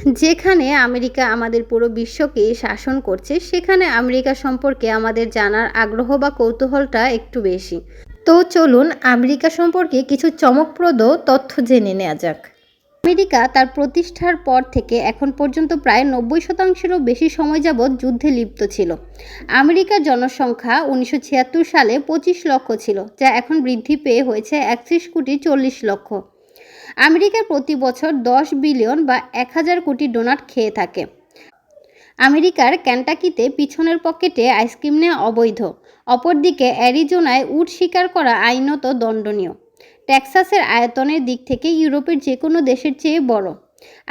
যেখানে আমেরিকা আমাদের পুরো বিশ্বকে শাসন করছে, সেখানে আমেরিকা সম্পর্কে আমাদের জানার আগ্রহ বা কৌতূহলটা একটু বেশি। তো চলুন আমেরিকা সম্পর্কে কিছু চমকপ্রদ তথ্য জেনে নেওয়া যাক। আমেরিকা তার প্রতিষ্ঠার পর থেকে এখন পর্যন্ত প্রায় 90%-এরও বেশি সময় যাবৎ যুদ্ধে লিপ্ত ছিল। আমেরিকার জনসংখ্যা 1976 সালে 25 লক্ষ ছিল, যা এখন বৃদ্ধি পেয়ে হয়েছে 31,40,00,000। আমেরিকার প্রতি বছর 10 বিলিয়ন বা 1000 কোটি ডোনাট খেয়ে থাকে। আমেরিকার কেন্টাকিতে পিছনের পকেটে আইসক্রিম নেওয়া অবৈধ। অপরদিকে অ্যারিজোনায় উট শিকার করা আইনত দণ্ডনীয়। টেক্সাসের আয়তনের দিক থেকে ইউরোপের যে কোনো দেশের চেয়ে বড়।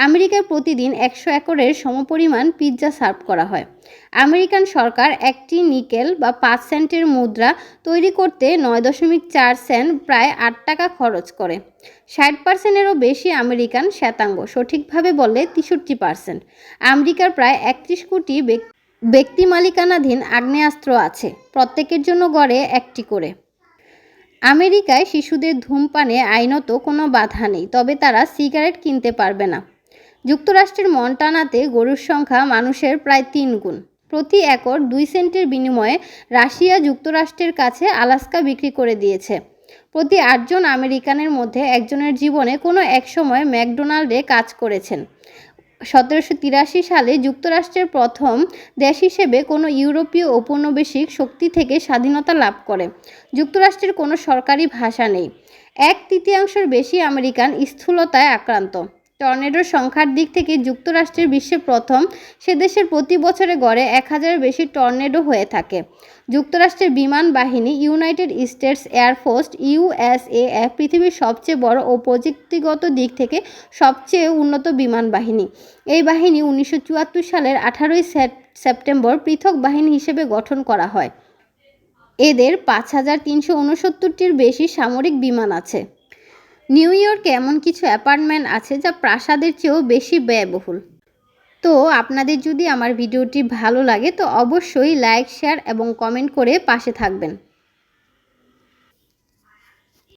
আমেরিকায় প্রতিদিন 100 একরের সমপরিমাণ পিৎজা সার্ভ করা হয়। আমেরিকান সরকার একটি নিকেল বা 5 সেন্টের মুদ্রা তৈরি করতে 9.4 সেন্ট প্রায় 8 টাকা খরচ করে। 60%-এরও বেশি আমেরিকান শ্বেতাঙ্গ, সঠিকভাবে বললে 63%। আমেরিকার প্রায় 31 কোটি ব্যক্তি মালিকানাধীন আগ্নেয়াস্ত্র আছে, প্রত্যেকের জন্য গড়ে একটি করে। আমেরিকায় শিশুদের ধূমপানে আইনত কোনো বাধা নেই, তবে তারা সিগারেট কিনতে পারবে না। যুক্তরাষ্ট্রের মন্টানাতে গরুর সংখ্যা মানুষের প্রায় 3 গুণ। প্রতি একর 2 সেন্টের বিনিময়ে রাশিয়া যুক্তরাষ্ট্রের কাছে আলাস্কা বিক্রি করে দিয়েছে। প্রতি 8 জন আমেরিকানের মধ্যে একজনের জীবনে কোনো এক সময় ম্যাকডোনাল্ডে কাজ করেছেন। 1783 সালে যুক্তরাষ্ট্রের প্রথম দেশ হিসেবে কোনো ইউরোপীয় ঔপনিবেশিক শক্তি থেকে স্বাধীনতা লাভ করে। যুক্তরাষ্ট্রের কোনো সরকারি ভাষা নেই। 1/3 বেশি আমেরিকান স্থূলতায় আক্রান্ত। টর্নেডোর সংখ্যার দিক থেকে যুক্তরাষ্ট্রের বিশ্বে প্রথম। সে দেশের প্রতি বছরে গড়ে 1000-এর বেশি টর্নেডো হয়ে থাকে। যুক্তরাষ্ট্রের বিমান বাহিনী ইউনাইটেড স্টেটস এয়ারফোর্স USAF পৃথিবীর সবচেয়ে বড় ও প্রযুক্তিগত দিক থেকে সবচেয়ে উন্নত বিমান বাহিনী। এই বাহিনী 1974 সালের 18 সেপ্টেম্বর পৃথক বাহিনী হিসেবে গঠন করা হয়। এদের 5369-টির বেশি সামরিক বিমান আছে। নিউ ইয়র্কে এমন কিছু অ্যাপার্টমেন্ট আছে যা প্রাসাদের চেয়েও বেশি ব্যয়বহুল। তো আপনাদের যদি আমার ভিডিওটি ভালো লাগে তো অবশ্যই লাইক, শেয়ার এবং কমেন্ট করে পাশে থাকবেন।